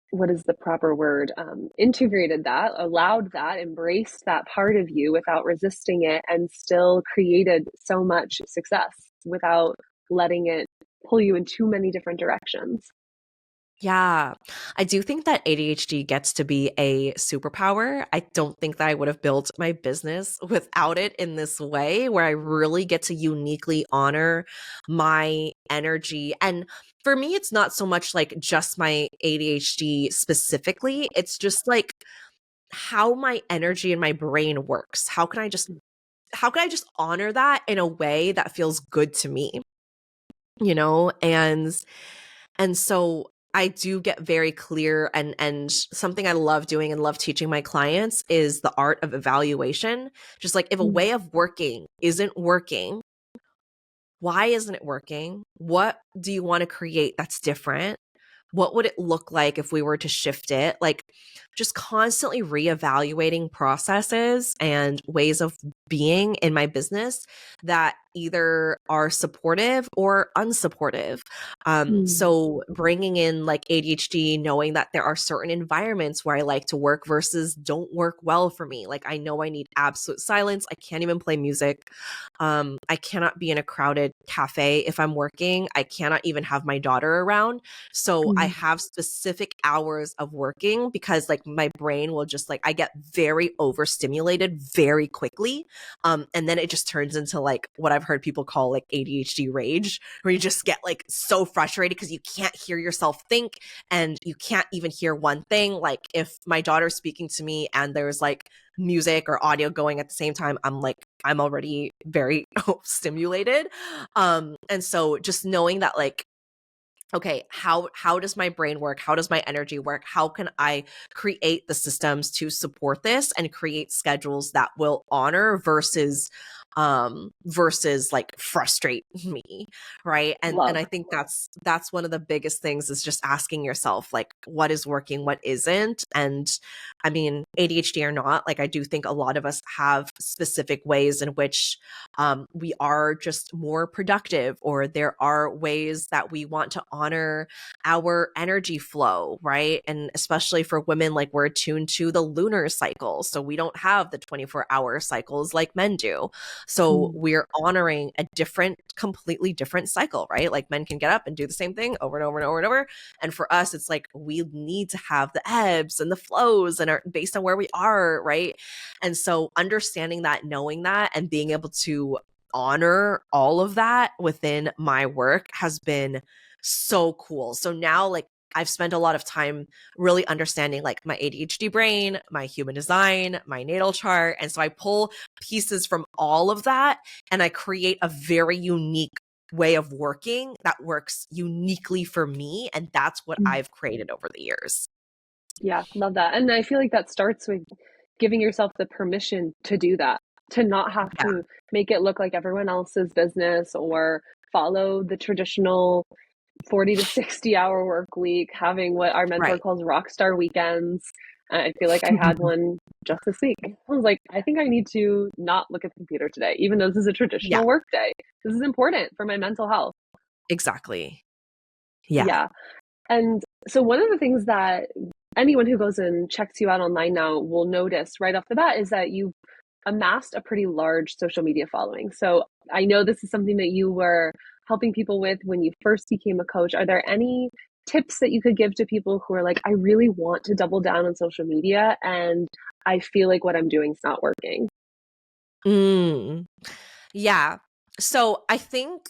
what is the proper word, integrated that, allowed that, embraced that part of you without resisting it, and still created so much success without letting it pull you in too many different directions. Yeah, I do think that ADHD gets to be a superpower. I don't think that I would have built my business without it in this way, where I really get to uniquely honor my energy. And for me, it's not so much like just my ADHD specifically, it's just like how my energy and my brain works. How can I just honor that in a way that feels good to me? You know, and so I do get very clear, and something I love doing and love teaching my clients is the art of evaluation. Just like if a way of working isn't working, why isn't it working? What do you want to create that's different? What would it look like if we were to shift it? Like, just constantly reevaluating processes and ways of being in my business that either are supportive or unsupportive. Mm. So bringing in like ADHD, knowing that there are certain environments where I like to work versus don't work well for me. Like, I know I need absolute silence. I can't even play music. I cannot be in a crowded cafe if I'm working. I cannot even have my daughter around. So I Mm. have specific hours of working because like my brain will just like, I get very overstimulated very quickly. And then it just turns into like what I've heard people call like ADHD rage, where you just get like so frustrated because you can't hear yourself think and you can't even hear one thing. Like, if my daughter's speaking to me and there's like music or audio going at the same time, I'm already very stimulated. And so just knowing that, like, okay, how does my brain work? How does my energy work? How can I create the systems to support this and create schedules that will honor versus like frustrate me, right? And Love. I think that's one of the biggest things, is just asking yourself like, what is working, what isn't. And I mean, ADHD or not, like, I do think a lot of us have specific ways in which we are just more productive, or there are ways that we want to honor our energy flow, right? And especially for women, like, we're attuned to the lunar cycle. So we don't have the 24-hour cycles like men do. So Mm. we're honoring a completely different cycle, right? Like, men can get up and do the same thing over and over and over and over. And for us, it's like we need to have the ebbs and the flows and are based on where we are, right? And so understanding that, knowing that, and being able to honor all of that within my work has been so cool. So now, like, I've spent a lot of time really understanding like my ADHD brain, my human design, my natal chart. And so I pull pieces from all of that and I create a very unique way of working that works uniquely for me. And that's what Mm. I've created over the years. Yeah, love that. And I feel like that starts with giving yourself the permission to do that, to not have Yeah, to make it look like everyone else's business or follow the traditional 40 to 60-hour work week, having what our mentor right. calls rock star weekends. I feel like I had one just this week. I was like, I think I need to not look at the computer today, even though this is a Yeah, traditional work day. This is important for my mental health. exactly. Yeah. Yeah. And so one of the things that anyone who goes and checks you out online now will notice right off the bat is that you've amassed a pretty large social media following. So I know this is something that you were helping people with when you first became a coach. Are there any tips that you could give to people who are like, I really want to double down on social media and I feel like what I'm doing is not working? Mm, yeah. So I think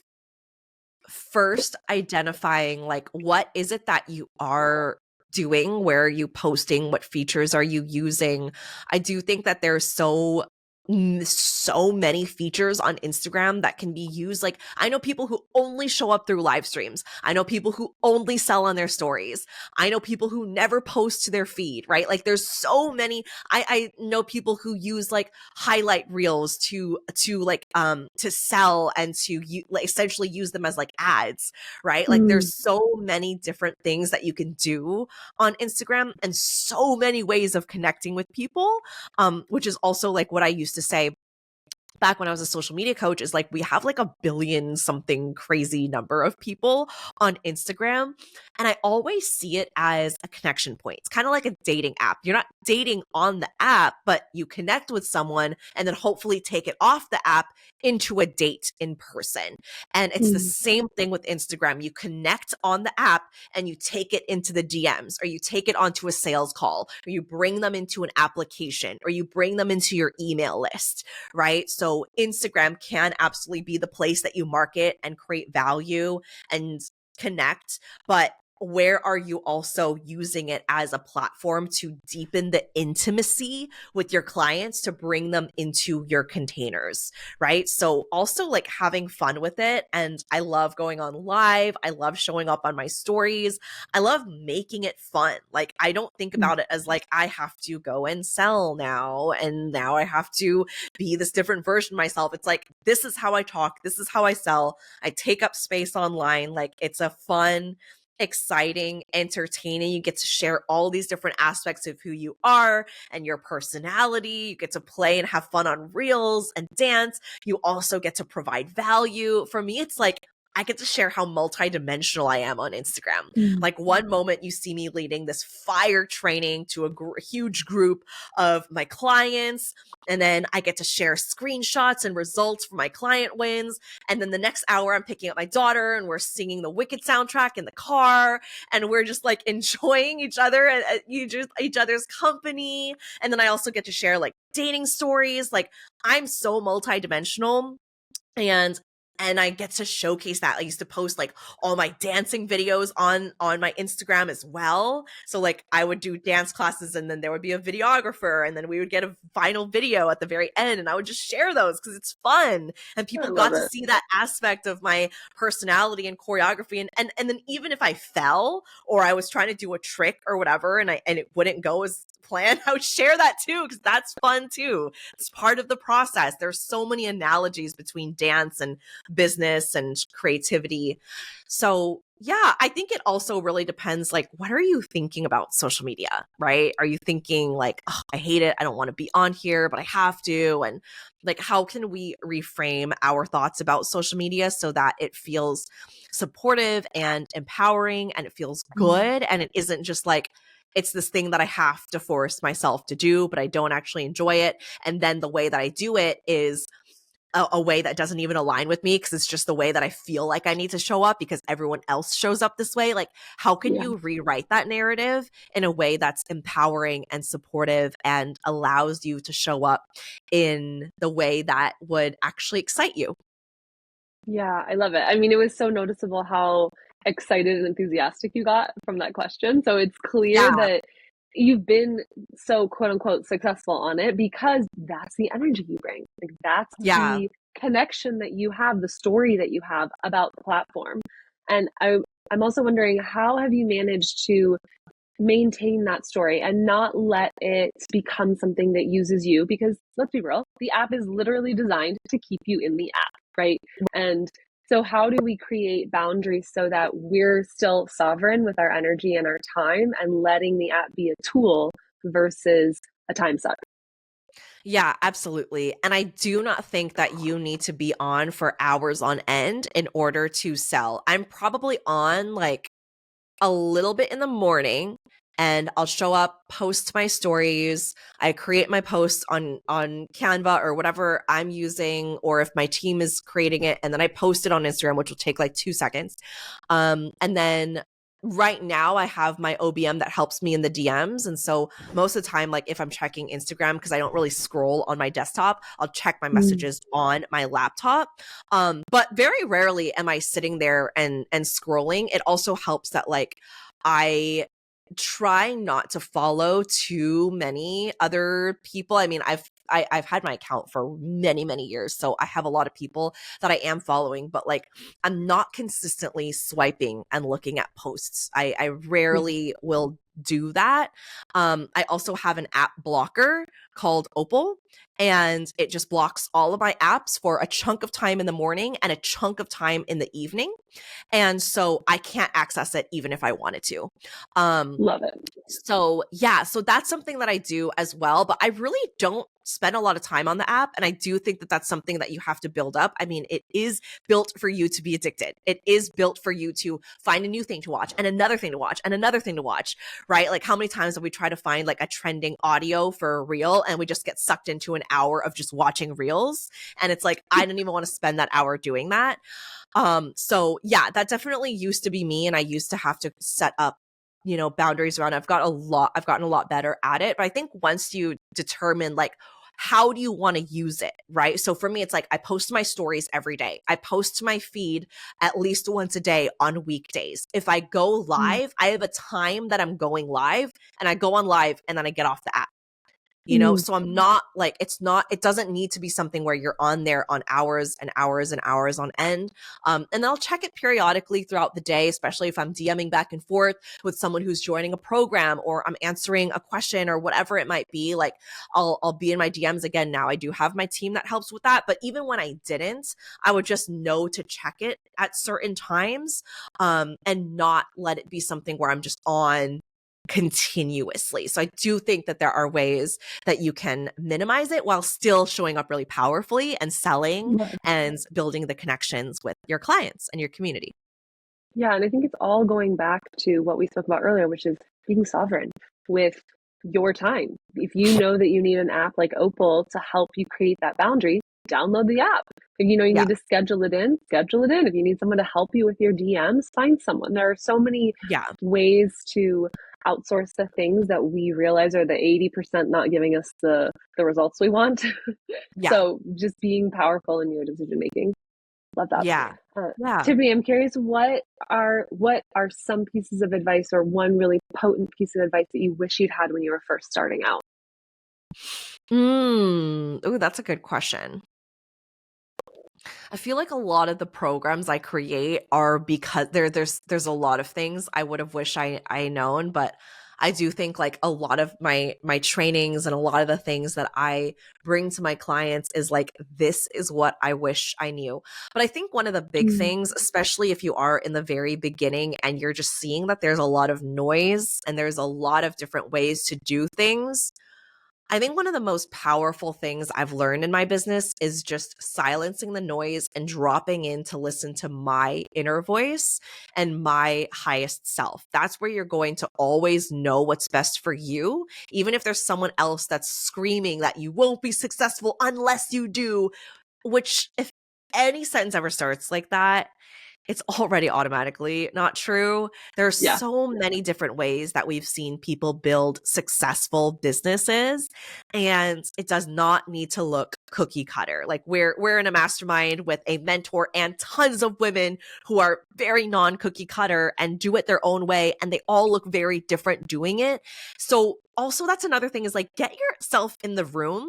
first identifying like what is it that you are doing, where are you posting, what features are you using. I do think that there's so many features on Instagram that can be used. Like, I know people who only show up through live streams. I know people who only sell on their stories. I know people who never post to their feed, right? Like, there's so many. I know people who use like highlight reels to sell and to like, essentially use them as like ads, right? Like, Mm, there's so many different things that you can do on Instagram and so many ways of connecting with people, which is also like what I used to say back when I was a social media coach, is like we have like a billion something crazy number of people on Instagram. And I always see it as a connection point. It's kind of like a dating app. You're not dating on the app, but you connect with someone and then hopefully take it off the app into a date in person. And it's the mm, same thing with Instagram. You connect on the app and you take it into the DMs, or you take it onto a sales call, or you bring them into an application, or you bring them into your email list, right? So Instagram can absolutely be the place that you market and create value and connect, but where are you also using it as a platform to deepen the intimacy with your clients, to bring them into your containers, right? So also like having fun with it. And I love going on live. I love showing up on my stories. I love making it fun. Like, I don't think mm, about it as like, I have to go and sell now, and now I have to be this different version of myself. It's like, this is how I talk. This is how I sell. I take up space online. Like, it's a fun, exciting, entertaining. You get to share all these different aspects of who you are and your personality. You get to play and have fun on reels and dance. You also get to provide value. For me, it's like I get to share how multidimensional I am on Instagram. mm. Like, one moment you see me leading this fire training to a huge group of my clients, and then I get to share screenshots and results from my client wins. And then the next hour, I'm picking up my daughter and we're singing the Wicked soundtrack in the car. And we're just like enjoying each other and each other's company. And then I also get to share like dating stories. Like, I'm so multidimensional. And I get to showcase that. I used to post like all my dancing videos on my Instagram as well. So like I would do dance classes and then there would be a videographer and then we would get a final video at the very end, and I would just share those because it's fun. And I people love got to it. see that aspect of my personality and choreography. And then even if I fell or I was trying to do a trick or whatever and it wouldn't go as planned, I would share that too, because that's fun too. It's part of the process. There's so many analogies between dance and business and creativity. So yeah, I think it also really depends, like, what are you thinking about social media, right? Are you thinking like, oh, I hate it, I don't want to be on here, but I have to? And like, how can we reframe our thoughts about social media so that it feels supportive and empowering and it feels Mm. good, and it isn't just like, it's this thing that I have to force myself to do, but I don't actually enjoy it. And then the way that I do it is a way that doesn't even align with me, because it's just the way that I feel like I need to show up because everyone else shows up this way. Like, how can Yeah. you rewrite that narrative in a way that's empowering and supportive and allows you to show up in the way that would actually excite you? Yeah, I love it. I mean, it was so noticeable how excited and enthusiastic you got from that question. So it's clear Yeah. that you've been so quote unquote successful on it because that's the energy you bring. Like that's Yeah. the connection that you have, the story that you have about the platform. And I'm also wondering, how have you managed to maintain that story and not let it become something that uses you? Because let's be real, the app is literally designed to keep you in the app, right? And so how do we create boundaries so that we're still sovereign with our energy and our time and letting the app be a tool versus a time suck? Yeah, absolutely. And I do not think that you need to be on for hours on end in order to sell. I'm probably on like a little bit in the morning, and I'll show up, post my stories. I create my posts on Canva or whatever I'm using, or if my team is creating it, and then I post it on Instagram, which will take like 2 seconds. And then right now I have my OBM that helps me in the DMs. And so most of the time, like if I'm checking Instagram, because I don't really scroll on my desktop, I'll check my messages on my laptop. But very rarely am I sitting there and scrolling. It also helps that like I try not to follow too many other people. I mean, I've had my account for many, many years. So I have a lot of people that I am following, but like I'm not consistently swiping and looking at posts. I rarely will do that. I also have an app blocker called Opal, and it just blocks all of my apps for a chunk of time in the morning and a chunk of time in the evening. And so I can't access it even if I wanted to. Love it. So yeah, so that's something that I do as well, but I really don't spend a lot of time on the app. And I do think that that's something that you have to build up. I mean, it is built for you to be addicted. It is built for you to find a new thing to watch and another thing to watch and another thing to watch, right? Like how many times have we tried to find like a trending audio for a reel and we just get sucked into an hour of just watching reels? And it's like, I didn't even want to spend that hour doing that. So yeah, that definitely used to be me. And I used to have to set up, you know, boundaries around it. I've gotten a lot better at it. But I think once you determine like, how do you want to use it, right? So for me, it's like I post my stories every day. I post to my feed at least once a day on weekdays. If I go live, I have a time that I'm going live and I go on live and then I get off the app. You know, so I'm not like, it doesn't need to be something where you're on there on hours and hours and hours on end. And I'll check it periodically throughout the day, especially if I'm DMing back and forth with someone who's joining a program or I'm answering a question or whatever it might be. Like I'll be in my DMs again now. I do have my team that helps with that. But even when I didn't, I would just know to check it at certain times, and not let it be something where I'm just on continuously. So I do think that there are ways that you can minimize it while still showing up really powerfully and selling and building the connections with your clients and your community. Yeah, and I think it's all going back to what we spoke about earlier, which is being sovereign with your time. If you know that you need an app like Opal to help you create that boundary, download the app. If you know you need to schedule it in, schedule it in. If you need someone to help you with your DMs, find someone. There are so many ways to outsource the things that we realize are the 80% not giving us the results we want. So just being powerful in your decision making. Love that. Tiffany, I'm curious, what are some pieces of advice or one really potent piece of advice that you wish you'd had when you were first starting out? Oh, that's a good question. I feel like a lot of the programs I create are because there's a lot of things I would have wished I known, but I do think like a lot of my trainings and a lot of the things that I bring to my clients is like, this is what I wish I knew. But I think one of the big things, especially if you are in the very beginning and you're just seeing that there's a lot of noise and there's a lot of different ways to do things, I think one of the most powerful things I've learned in my business is just silencing the noise and dropping in to listen to my inner voice and my highest self. That's where you're going to always know what's best for you, even if there's someone else that's screaming that you won't be successful unless you do, which if any sentence ever starts like that, it's already automatically not true. There's so many different ways that we've seen people build successful businesses, and it does not need to look cookie cutter. Like we're in a mastermind with a mentor and tons of women who are very non-cookie cutter and do it their own way, and they all look very different doing it. So also that's another thing is like, get yourself in the room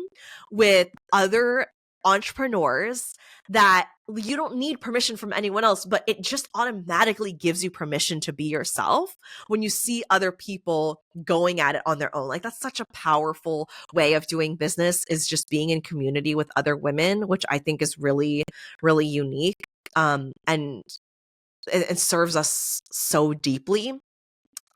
with other entrepreneurs that you don't need permission from anyone else, but it just automatically gives you permission to be yourself when you see other people going at it on their own. Like that's such a powerful way of doing business, is just being in community with other women, which I think is really, really unique. And it serves us so deeply.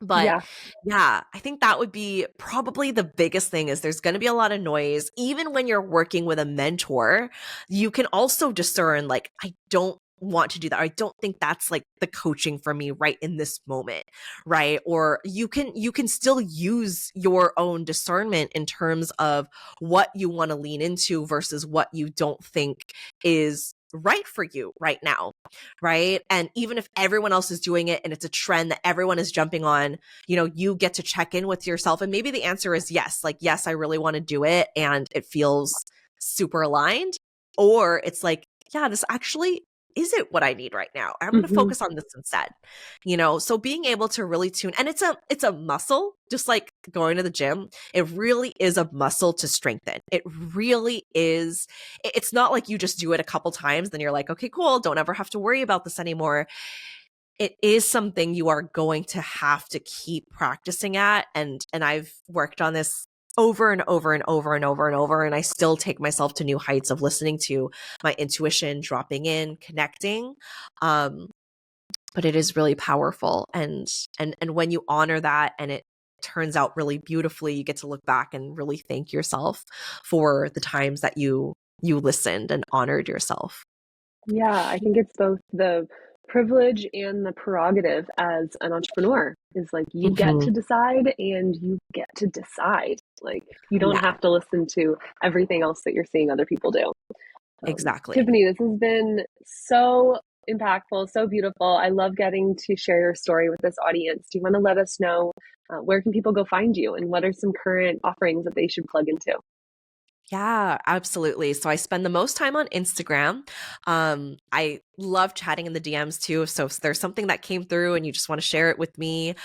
But yeah, I think that would be probably the biggest thing, is there's going to be a lot of noise. Even when you're working with a mentor, you can also discern like, I don't want to do that. I don't think that's like the coaching for me right in this moment, right? Or you can still use your own discernment in terms of what you want to lean into versus what you don't think is right for you right now, right? And even if everyone else is doing it and it's a trend that everyone is jumping on, you get to check in with yourself. And maybe the answer is yes, like, yes, I really want to do it and it feels super aligned. Or it's like, yeah, this actually isn't what I need right now. I'm going to Mm-hmm. focus on this instead. So being able to really tune, and it's a muscle, just like going to the gym. It really is a muscle to strengthen. It really is. It's not like you just do it a couple times, then you're like, okay, cool, don't ever have to worry about this anymore. It is something you are going to have to keep practicing at. And I've worked on this over and over and over and over and over. And I still take myself to new heights of listening to my intuition, dropping in, connecting. But it is really powerful. And when you honor that and it turns out really beautifully, you get to look back and really thank yourself for the times that you listened and honored yourself. Yeah, I think it's both the privilege and the prerogative as an entrepreneur is like you get to decide and you get to decide. Like you don't have to listen to everything else that you're seeing other people do. Exactly. Tiffany, this has been so impactful, so beautiful. I love getting to share your story with this audience. Do you want to let us know where can people go find you and what are some current offerings that they should plug into? Yeah, absolutely. So I spend the most time on Instagram. I love chatting in the DMs too. So if there's something that came through and you just want to share it with me,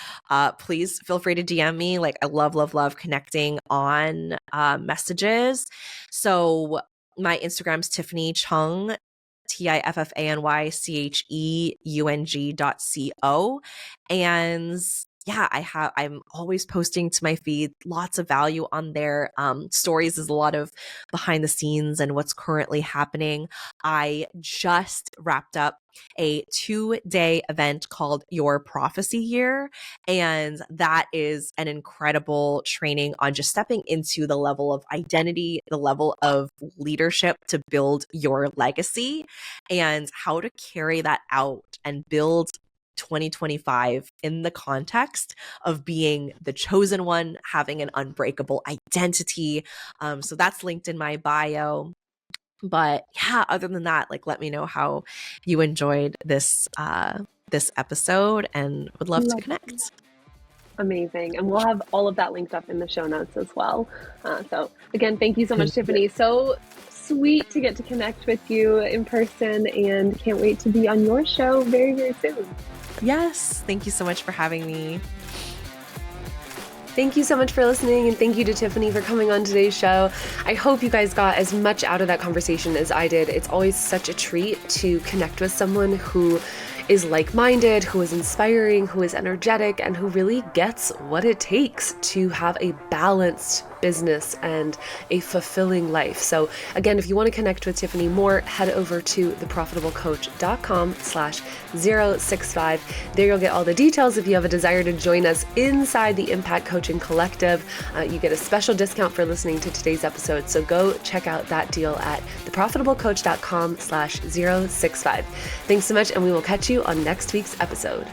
please feel free to DM me. Like I love, love, love connecting on messages. So my Instagram's Tifany Cheung, TIFFANYCHEUNG.CO. And yeah, I'm always posting to my feed, lots of value on there. Stories is a lot of behind the scenes and what's currently happening. I just wrapped up a 2-day event called Your Prophecy Year. And that is an incredible training on just stepping into the level of identity, the level of leadership to build your legacy and how to carry that out and build 2025 in the context of being the chosen one, having an unbreakable identity. So that's linked in my bio. But yeah, other than that, like let me know how you enjoyed this episode and would love to connect. Amazing. And we'll have all of that linked up in the show notes as well. So again, thank you so much, Tiffany. So sweet to get to connect with you in person and can't wait to be on your show very, very soon. Yes. Thank you so much for having me. Thank you so much for listening, and thank you to Tiffany for coming on today's show. I hope you guys got as much out of that conversation as I did. It's always such a treat to connect with someone who is like-minded, who is inspiring, who is energetic, and who really gets what it takes to have a balanced business and a fulfilling life. So again, if you want to connect with Tiffany more, head over to theprofitablecoach.com/065. There you'll get all the details if you have a desire to join us inside the Impact Coaching Collective. You get a special discount for listening to today's episode. So go check out that deal at theprofitablecoach.com/065. Thanks so much, and we will catch you on next week's episode.